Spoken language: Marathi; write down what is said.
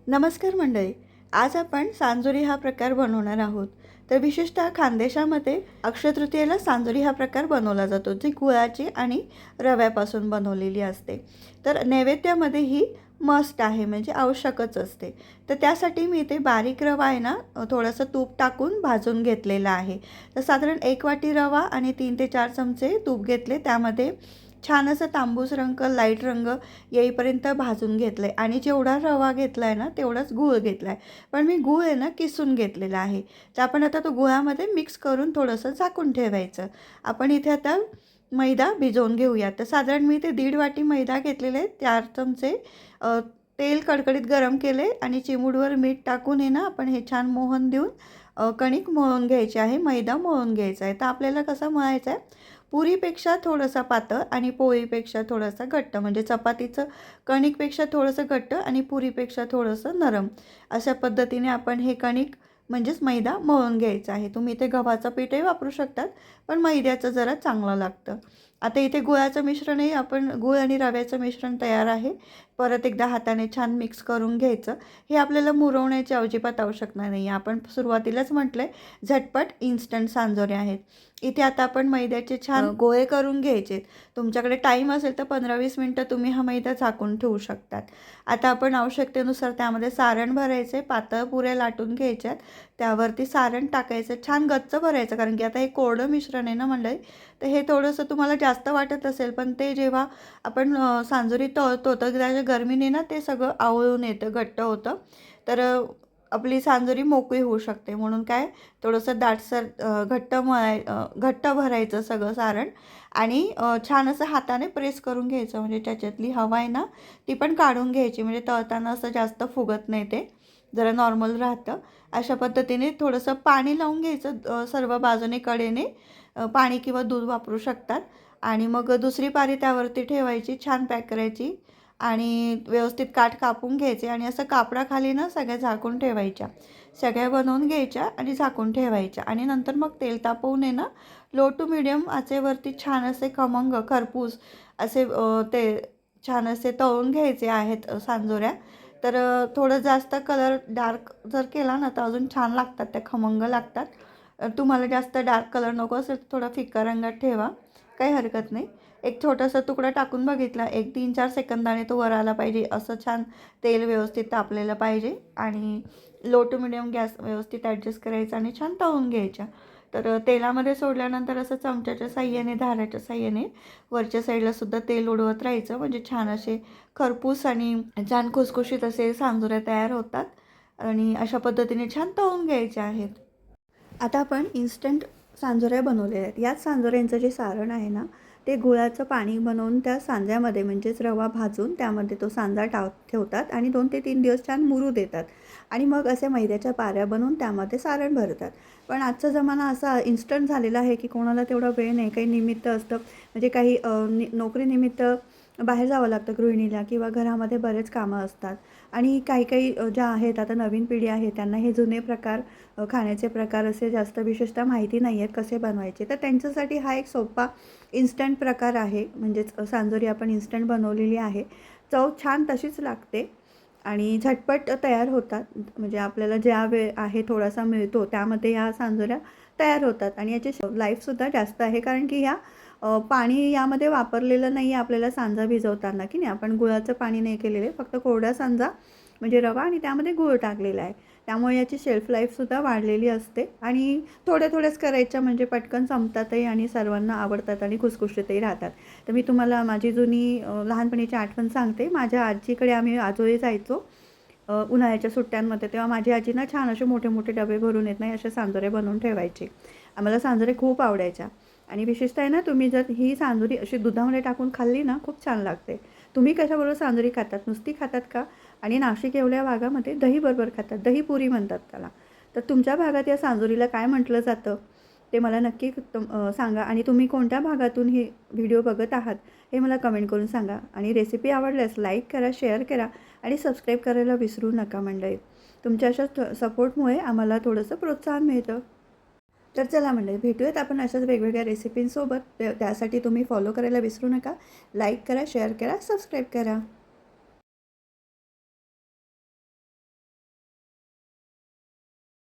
नमस्कार मंडळी. आज आपण सांजोरी हा प्रकार बनवणार आहोत. तर विशेषतः खानदेशामध्ये अक्षय तृतीयेला सांजोरी हा प्रकार बनवला जातो, जी गुळाची आणि रव्यापासून बनवलेली असते. तर नैवेद्यामध्ये ही मस्ट आहे, म्हणजे आवश्यकच असते. तर त्यासाठी मी इथे बारीक रवा आहे ना, थोडंसं तूप टाकून भाजून घेतलेला आहे. तर साधारण 1 वाटी रवा आणि 3 ते 4 चमचे तूप घेतले. त्यामध्ये छान असं तांबूस रंग, लाईट रंग येईपर्यंत भाजून घेतलं आहे. आणि जेवढा रवा घेतला आहे ना, तेवढाच गूळ घेतला आहे. पण मी गूळ आहे ना किसून घेतलेला आहे. तर आपण आता तो गुळामध्ये मिक्स करून थोडंसं झाकून ठेवायचं. आपण इथे आता मैदा भिजवून घेऊया. तर साधारण मी ते 1.5 वाटी मैदा घेतलेले आहे. 4 चमचे तेल कडकडीत गरम केले आणि चिमूटभर मीठ टाकून आहे ना, आपण हे छान मोहन देऊन कणिक मळून घ्यायची आहे, मैदा मळून घ्यायचा आहे. तर आपल्याला कसं मळायचं आहे, पुरीपेक्षा थोडंसं पातळ आणि पोळीपेक्षा थोडंसं घट्ट, म्हणजे चपातीचं कणिकपेक्षा थोडंसं घट्ट आणि पुरीपेक्षा थोडंसं नरम, अशा पद्धतीने आपण हे कणिक म्हणजेच मैदा मळून घ्यायचा आहे. तुम्ही इथे गव्हाचं पीठही वापरू शकतात, पण मैद्याचं जरा चांगलं लागतं. आता इथे गुळाचं मिश्रणही आपण गूळ आणि रव्याचं मिश्रण तयार आहे. परत एकदा हाताने छान मिक्स करून घ्यायचं. हे आपल्याला मुरवण्याची अजिबात आवश्यकता नाही. आपण सुरुवातीलाच म्हटलंय, झटपट इन्स्टंट सांजोरे आहेत. इथे आता आपण मैद्याचे छान गोळे करून घ्यायचे. तुमच्याकडे टाईम असेल तर 15-20 मिनटं तुम्ही हा मैदा झाकून ठेवू शकतात. आता आपण आवश्यकतेनुसार त्यामध्ये सारण भरायचे, पातळ पुऱ्या लाटून घ्यायच्यात, त्यावरती सारण टाकायचं, छान गच्च भरायचं, कारण की आता हे कोरडं मिश्रण आहे ना मंडळी. तर हे थोडंसं तुम्हाला जास्त वाटत असेल, पण ते जेव्हा आपण सांजोरी तळतो तर त्याच्या गरमीने ना ते सगळं आवळून येतं, घट्ट होतं. तर आपली सांजोरी मोकळी होऊ शकते. म्हणून काय, थोडंसं दाटसर घट्ट भरायचं सगळं सारण आणि छान असं हाताने प्रेस करून घ्यायचं, म्हणजे त्याच्यातली हवा आहे ना ती पण काढून घ्यायची, म्हणजे तळताना असं जास्त फुगत नाही, ते जरा नॉर्मल राहतं. अशा पद्धतीने थोडंसं पाणी लावून घ्यायचं सर्व बाजूने, कडेने पाणी किंवा दूध वापरू शकतात. आणि मग दुसरी पारी त्यावरती ठेवायची, छान पॅक करायची आणि व्यवस्थित काठ कापून घ्यायचे आणि असं कापडाखाली ना सगळ्या झाकून ठेवायच्या. सगळ्या बनवून घ्यायच्या आणि झाकून ठेवायच्या आणि नंतर मग तेल तापवून आहे ना, लो टू मिडियम आचेवरती छान असे खमंग खरपूस असे ते छान असे तळून घ्यायचे आहेत सांजोऱ्या. तर थोडं जास्त कलर डार्क जर केला ना तर अजून छान लागतात, त्या खमंग लागतात. तुम्हाला जास्त डार्क कलर नको असेल तर थोडा फिक्का रंगात ठेवा, काही हरकत नाही. एक छोटासा तुकडा टाकून बघितला, एक 3-4 सेकंदाने तो वर आला पाहिजे, असं छान तेल व्यवस्थित तापलेलं पाहिजे. आणि लो टू मिडियम गॅस व्यवस्थित ॲडजस्ट करायचा आणि छान तळून घ्यायच्या. तर तेलामध्ये सोडल्यानंतर असं चमच्याच्या साह्याने, धाराच्या साह्याने वरच्या साईडला सुद्धा तेल उडवत राहायचं, म्हणजे छान असे खरपूस आणि छान खुसखुशीत असे सांजोऱ्या तयार होतात. आणि अशा पद्धतीने छान तळून घ्यायच्या आहेत. आता आपण इन्स्टंट सांजोऱ्या बनवलेल्या आहेत. याच सांजोऱ्यांचं जे सारण आहे ना, ते गुळाचं पाणी बनवून त्या सांज्यामध्ये, म्हणजेच रवा भाजून त्यामध्ये तो सांजा ठेवतात आणि 2 ते 3 दिवस छान मुरू देतात. आणि मग असे मैद्याच्या पाऱ्या बनवून त्यामध्ये सारण भरतात. पण आजचा जमाना असा इन्स्टंट झालेला आहे, की कोणाला तेवढा वेळ नाही. काही निमित्त असतं, म्हणजे काही नोकरीनिमित्त बाहेर जावं लागतं गृहिणीला, किंवा घरामध्ये बरेच कामं असतात. आणि काही काही ज्या आहेत आता नवीन पिढी आहे, त्यांना हे जुने प्रकार, खाण्याचे प्रकार असे जास्त विशेषतः माहिती नाही आहेत कसे बनवायचे. तर त्यांच्यासाठी हा एक सोपा इन्स्टंट प्रकार आहे, म्हणजेच सांजोरी आपण इन्स्टंट बनवलेली आहे. चव छान तशीच लागते आणि झटपट तयार होतात. म्हणजे आपल्याला ज्या वेळ आहे थोडासा मिळतो त्यामध्ये ह्या सांजोऱ्या तयार होतात. आणि याची लाईफसुद्धा जास्त आहे, कारण की ह्या पाणी यामध्ये वापरलेलं नाही आहे आपल्याला सांजा भिजवताना, की नाही, आपण गुळाचं पाणी नाही केलेलं आहे, फक्त कोरडा सांजा म्हणजे रवा आणि त्यामध्ये गूळ टाकलेला आहे. त्यामुळे याची शेल्फ लाईफसुद्धा वाढलेली असते आणि थोड्या थोड्याच करायच्या, म्हणजे पटकन संपतातही आणि सर्वांना आवडतात आणि खुसखुशीतही राहतात. तर मी तुम्हाला माझी जुनी लहानपणीची आठवण सांगते. माझ्या आजीकडे आम्ही आजोळी जायचो उन्हाळ्याच्या सुट्ट्यांमध्ये. तेव्हा माझी आजी ना छान असे मोठे मोठे डबे भरून येत नाही असे सांजोरे बनवून ठेवायचे. आम्हाला सांजोरे खूप आवडायच्या. आणि विशेषतः आहे ना, तुम्ही जर ही सांजोरी अशी दुधामध्ये टाकून खाल्ली ना, खूप छान लागते. तुम्ही कशाबरोबर सांजोरी खातात? नुसती खातात का? आणि नाशिक येवल्या भागामध्ये दहीबरोबर खातात, दहीपुरी म्हणतात त्याला. तर तुमच्या भागात या सांजोरीला काय म्हटलं जातं ते मला नक्की सांगा. आणि तुम्ही कोणत्या भागातून हे व्हिडिओ बघत आहात हे मला कमेंट करून सांगा. आणि रेसिपी आवडल्यास लाईक करा, शेअर करा आणि सबस्क्राईब करायला विसरू नका मंडळी. तुमच्या अशा सपोर्टमुळे आम्हाला थोडंसं प्रोत्साहन मिळतं. तर चला मंडळी, भेटूयात आपण अशाच वेगवेगळ्या रेसिपींसोबत. त्यासाठी तुम्ही फॉलो करायला विसरू नका. लाईक करा, शेअर करा, सबस्क्राईब करा.